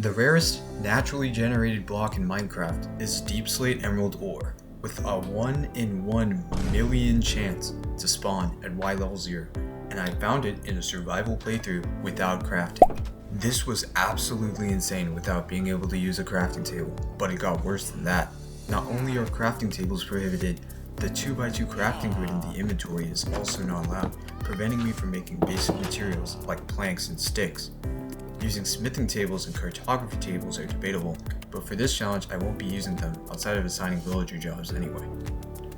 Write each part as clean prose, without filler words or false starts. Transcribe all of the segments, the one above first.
The rarest naturally generated block in Minecraft is deep slate emerald ore, with a 1 in 1 million chance to spawn at Y level 0, and I found it in a survival playthrough without crafting. This was absolutely insane without being able to use a crafting table, but it got worse than that. Not only are crafting tables prohibited, the 2x2 crafting grid in the inventory is also not allowed, preventing me from making basic materials like planks and sticks. Using smithing tables and cartography tables are debatable, but for this challenge I won't be using them outside of assigning villager jobs anyway.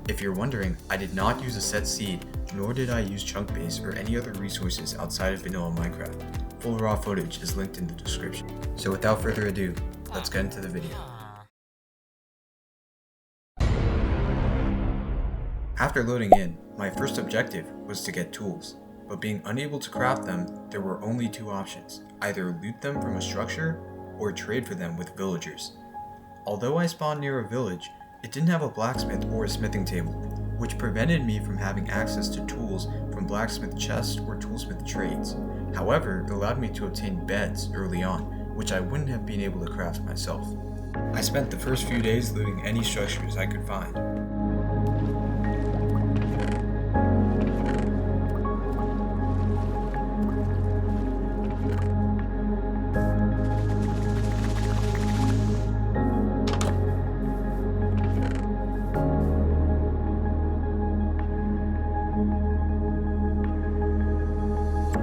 If you're wondering, I did not use a set seed, nor did I use chunk base or any other resources outside of vanilla Minecraft. Full raw footage is linked in the description. So without further ado, let's get into the video. After loading in, my first objective was to get tools, but being unable to craft them, there were only two options: either loot them from a structure or trade for them with villagers. Although I spawned near a village, it didn't have a blacksmith or a smithing table, which prevented me from having access to tools from blacksmith chests or toolsmith trades. However, it allowed me to obtain beds early on, which I wouldn't have been able to craft myself. I spent the first few days looting any structures I could find.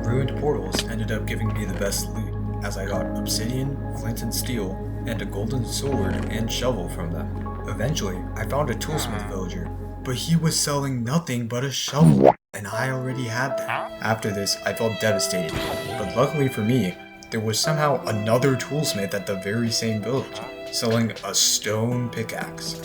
Ruined portals ended up giving me the best loot, as I got obsidian, flint and steel, and a golden sword and shovel from them. Eventually, I found a toolsmith villager, but he was selling nothing but a shovel, and I already had that. After this, I felt devastated, but luckily for me, there was somehow another toolsmith at the very same village, selling a stone pickaxe.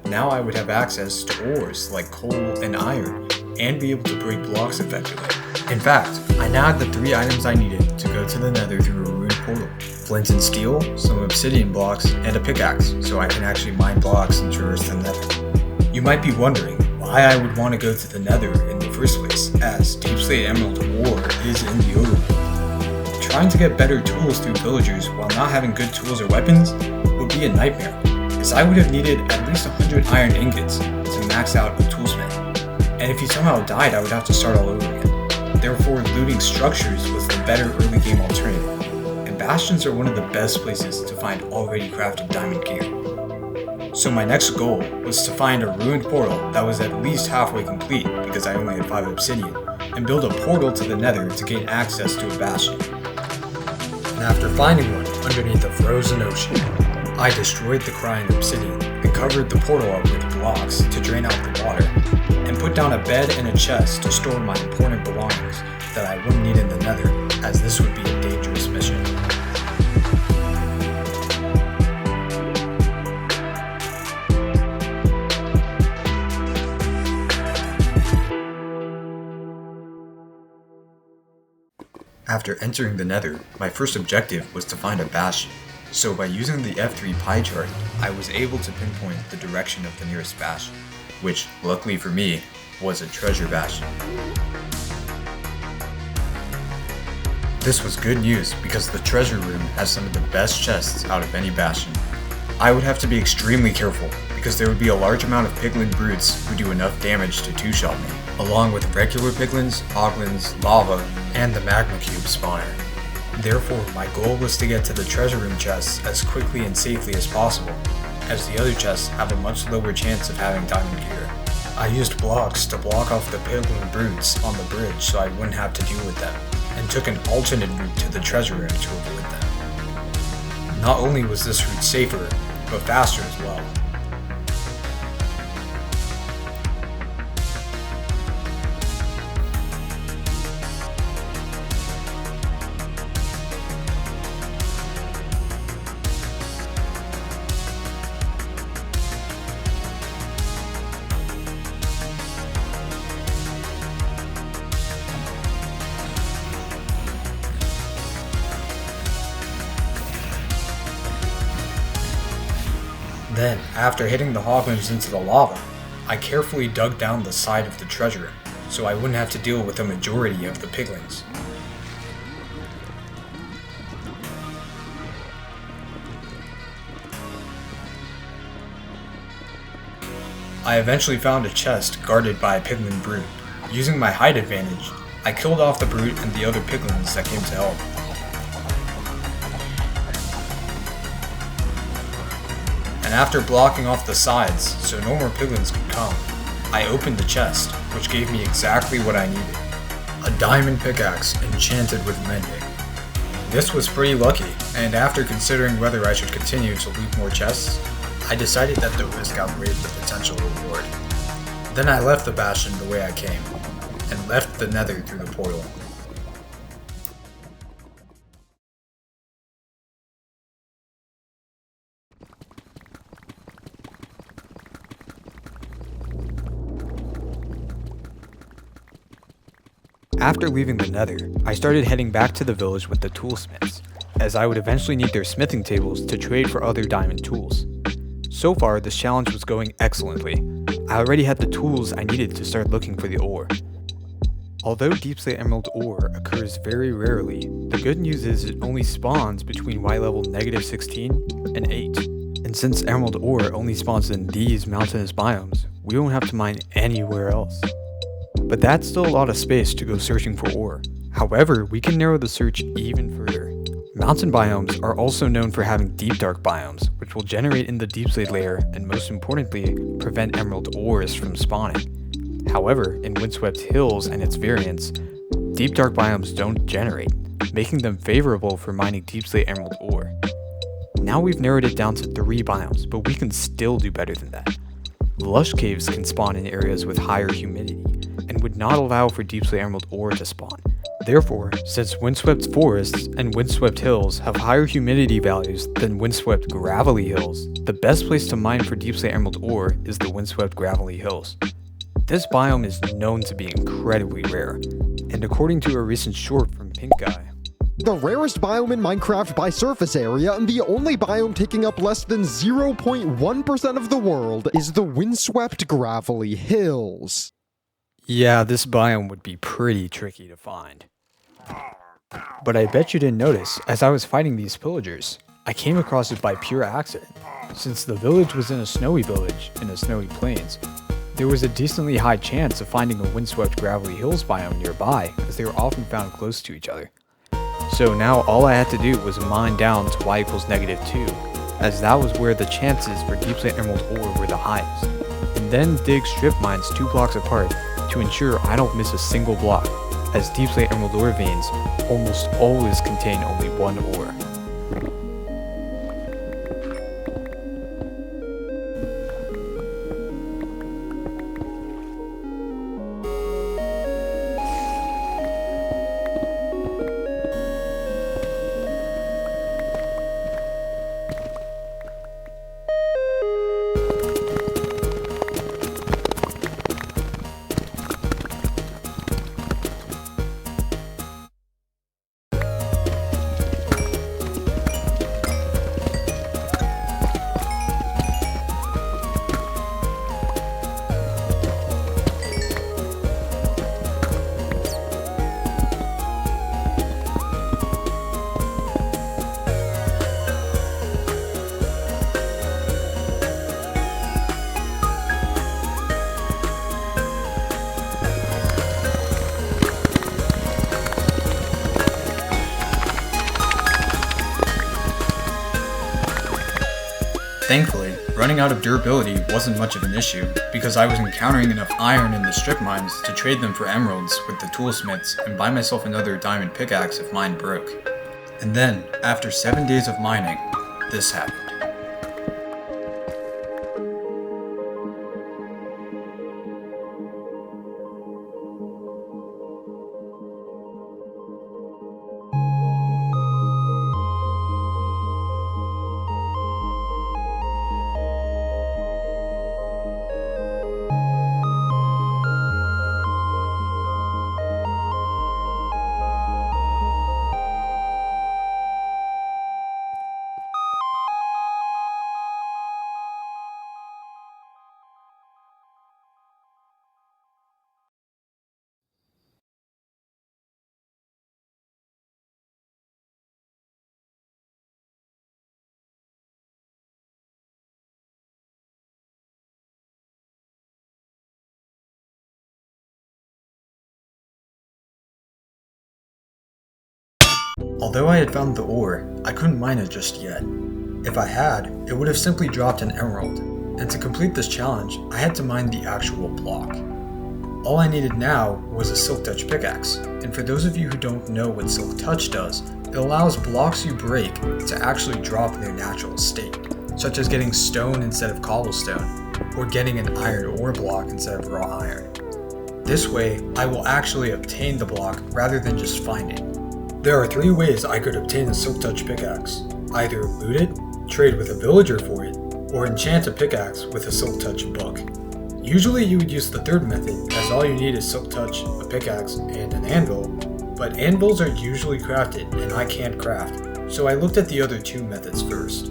Now I would have access to ores like coal and iron, and be able to break blocks effectively. In fact, I now had the 3 items I needed to go to the nether through a ruined portal: flint and steel, some obsidian blocks, and a pickaxe, so I can actually mine blocks and traverse the nether. You might be wondering why I would want to go to the nether in the first place, as deep slate emerald ore is in the overworld. Trying to get better tools through villagers while not having good tools or weapons would be a nightmare, as I would have needed at least 100 iron ingots to max out a toolsmith. And if he somehow died, I would have to start all over again. Therefore, looting structures was the better early game alternative, and bastions are one of the best places to find already crafted diamond gear. So my next goal was to find a ruined portal that was at least halfway complete, because I only had 5 obsidian, and build a portal to the nether to gain access to a bastion. And after finding one underneath a frozen ocean, I destroyed the crying obsidian and covered the portal up with blocks to drain out the water, and put down a bed and a chest to store my important belongings that I wouldn't need in the nether, as this would be a dangerous mission. After entering the nether, my first objective was to find a bastion. So by using the F3 pie chart, I was able to pinpoint the direction of the nearest bastion, which, luckily for me, was a treasure bastion. This was good news because the treasure room has some of the best chests out of any bastion. I would have to be extremely careful because there would be a large amount of piglin brutes who do enough damage to two-shot me, along with regular piglins, hoglins, lava, and the magma cube spawner. Therefore, my goal was to get to the treasure room chests as quickly and safely as possible, as the other chests have a much lower chance of having diamond gear. I used blocks to block off the piglin brutes on the bridge so I wouldn't have to deal with them, and took an alternate route to the treasure room to avoid them. Not only was this route safer, but faster as well. Then, after hitting the hoglins into the lava, I carefully dug down the side of the treasure so I wouldn't have to deal with the majority of the piglins. I eventually found a chest guarded by a piglin brood. Using my height advantage, I killed off the brood and the other piglins that came to help. And after blocking off the sides so no more piglins could come, I opened the chest, which gave me exactly what I needed. A diamond pickaxe enchanted with mending. This was pretty lucky, and after considering whether I should continue to loot more chests, I decided that the risk outweighed the potential reward. Then I left the bastion the way I came, and left the nether through the portal. After leaving the nether, I started heading back to the village with the toolsmiths, as I would eventually need their smithing tables to trade for other diamond tools. So far, this challenge was going excellently. I already had the tools I needed to start looking for the ore. Although Deepslate Emerald ore occurs very rarely, the good news is it only spawns between Y level -16 and 8. And since Emerald ore only spawns in these mountainous biomes, we won't have to mine anywhere else. But that's still a lot of space to go searching for ore. However, we can narrow the search even further. Mountain biomes are also known for having deep dark biomes, which will generate in the Deepslate layer and most importantly, prevent emerald ores from spawning. However, in Windswept Hills and its variants, deep dark biomes don't generate, making them favorable for mining Deepslate emerald ore. Now we've narrowed it down to 3 biomes, but we can still do better than that. Lush caves can spawn in areas with higher humidity, and would not allow for Deepslate Emerald ore to spawn. Therefore, since Windswept Forests and Windswept Hills have higher humidity values than Windswept Gravelly Hills, the best place to mine for Deepslate Emerald ore is the Windswept Gravelly Hills. This biome is known to be incredibly rare, and according to a recent short from Pink Guy, the rarest biome in Minecraft by surface area and the only biome taking up less than 0.1% of the world is the Windswept Gravelly Hills. Yeah, this biome would be pretty tricky to find. But I bet you didn't notice, as I was fighting these pillagers, I came across it by pure accident. Since the village was in a snowy village, in the snowy plains, there was a decently high chance of finding a Windswept Gravelly Hills biome nearby, as they were often found close to each other. So now all I had to do was mine down to y equals -2, as that was where the chances for Deepslate Emerald ore were the highest. And then dig strip mines 2 blocks apart to ensure I don't miss a single block, as Deepslate Emerald ore veins almost always contain only 1 ore. Thankfully, running out of durability wasn't much of an issue, because I was encountering enough iron in the strip mines to trade them for emeralds with the toolsmiths and buy myself another diamond pickaxe if mine broke. And then, after 7 days of mining, this happened. Although I had found the ore, I couldn't mine it just yet. If I had, it would have simply dropped an emerald, and to complete this challenge, I had to mine the actual block. All I needed now was a Silk Touch pickaxe, and for those of you who don't know what Silk Touch does, it allows blocks you break to actually drop in their natural state, such as getting stone instead of cobblestone, or getting an iron ore block instead of raw iron. This way, I will actually obtain the block rather than just find it. There are 3 ways I could obtain a Silk Touch pickaxe: either loot it, trade with a villager for it, or enchant a pickaxe with a Silk Touch book. Usually you would use the third method, as all you need is Silk Touch, a pickaxe, and an anvil, but anvils are usually crafted and I can't craft, so I looked at the other 2 methods first.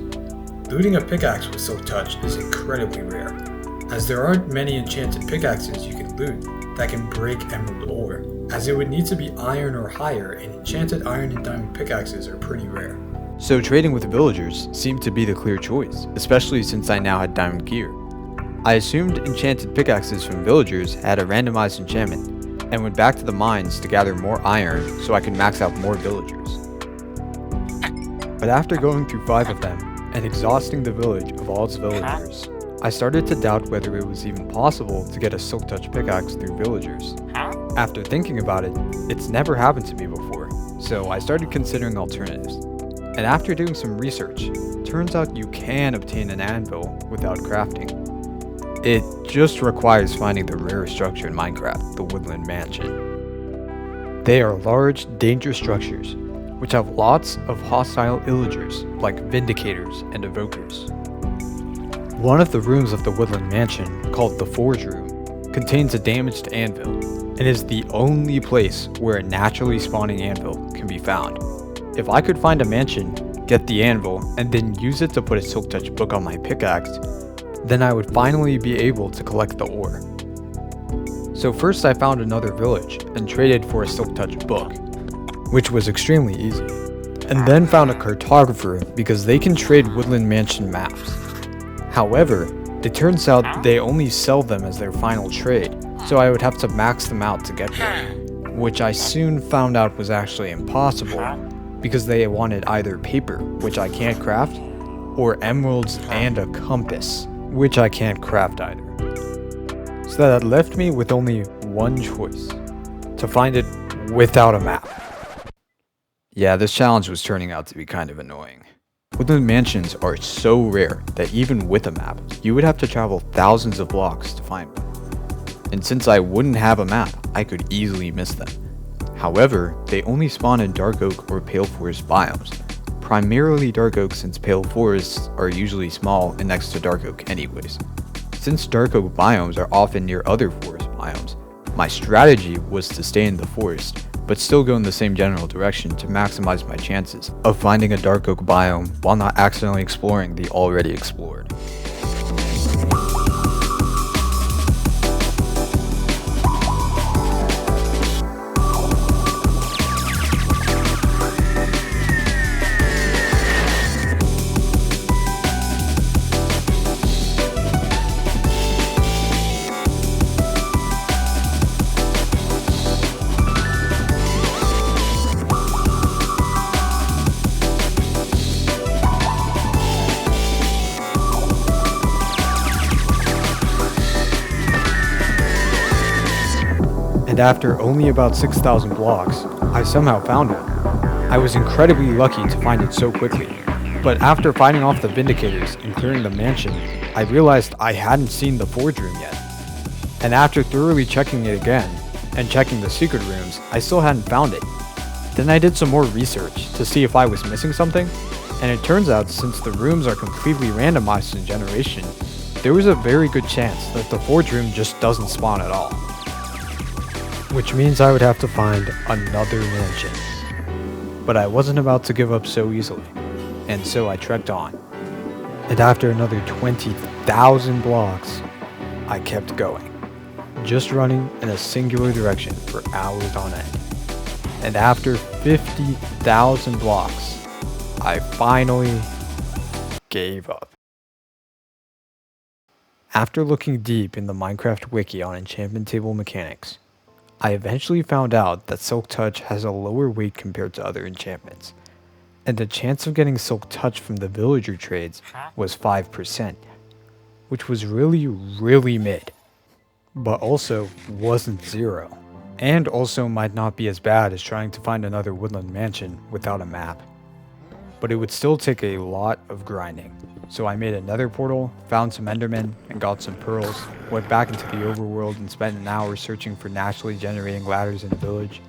Looting a pickaxe with Silk Touch is incredibly rare, as there aren't many enchanted pickaxes you can loot that can break emerald ore, as it would need to be iron or higher, and enchanted iron and diamond pickaxes are pretty rare. So trading with villagers seemed to be the clear choice, especially since I now had diamond gear. I assumed enchanted pickaxes from villagers had a randomized enchantment, and went back to the mines to gather more iron so I could max out more villagers. But after going through 5 of them, and exhausting the village of all its villagers, I started to doubt whether it was even possible to get a Silk Touch pickaxe through villagers. After thinking about it, it's never happened to me before, so I started considering alternatives. And after doing some research, turns out you can obtain an anvil without crafting. It just requires finding the rarest structure in Minecraft, the Woodland Mansion. They are large, dangerous structures, which have lots of hostile illagers like Vindicators and Evokers. One of the rooms of the Woodland Mansion, called the Forge Room, contains a damaged anvil, and is the only place where a naturally spawning anvil can be found. If I could find a mansion, get the anvil, and then use it to put a Silk Touch book on my pickaxe, then I would finally be able to collect the ore. So first I found another village and traded for a Silk Touch book, which was extremely easy, and then found a cartographer because they can trade Woodland Mansion maps. However, it turns out they only sell them as their final trade, so I would have to max them out to get one, which I soon found out was actually impossible because they wanted either paper, which I can't craft, or emeralds and a compass, which I can't craft either. So that left me with only one choice: to find it without a map. Yeah, this challenge was turning out to be kind of annoying. Woodland Mansions are so rare that even with a map, you would have to travel thousands of blocks to find one. And since I wouldn't have a map, I could easily miss them. However, they only spawn in dark oak or pale forest biomes. Primarily dark oak, since pale forests are usually small and next to dark oak anyways. Since dark oak biomes are often near other forest biomes, my strategy was to stay in the forest, but still go in the same general direction to maximize my chances of finding a dark oak biome while not accidentally exploring the already explored. And after only about 6,000 blocks, I somehow found it. I was incredibly lucky to find it so quickly, but after fighting off the Vindicators and clearing the mansion, I realized I hadn't seen the Forge Room yet. And after thoroughly checking it again, and checking the secret rooms, I still hadn't found it. Then I did some more research to see if I was missing something, and it turns out since the rooms are completely randomized in generation, there was a very good chance that the Forge Room just doesn't spawn at all. Which means I would have to find another mansion. But I wasn't about to give up so easily, and so I trekked on. And after another 20,000 blocks, I kept going, just running in a singular direction for hours on end. And after 50,000 blocks, I finally gave up. After looking deep in the Minecraft wiki on enchantment table mechanics, I eventually found out that Silk Touch has a lower weight compared to other enchantments, and the chance of getting Silk Touch from the villager trades was 5%, which was really mid, but also wasn't 0, and also might not be as bad as trying to find another woodland mansion without a map. But it would still take a lot of grinding, so I made another portal, found some endermen, and got some pearls, went back into the overworld and spent an hour searching for naturally generating ladders in the village,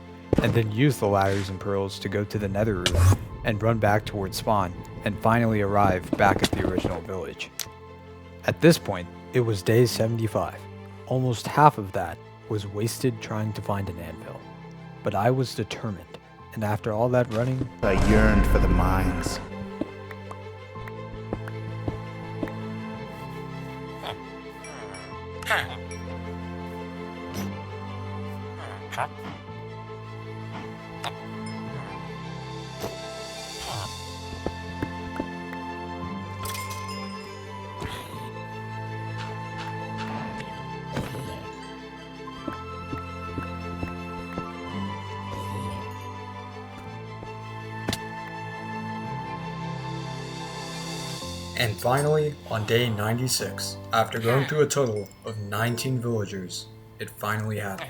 and then used the ladders and pearls to go to the nether room and run back towards spawn, and finally arrive back at the original village. At this point, it was day 75. Almost half of that was wasted trying to find an anvil. But I was determined, and after all that running, I yearned for the mines. And finally, on day 96, after going through a total of 19 villagers, it finally happened.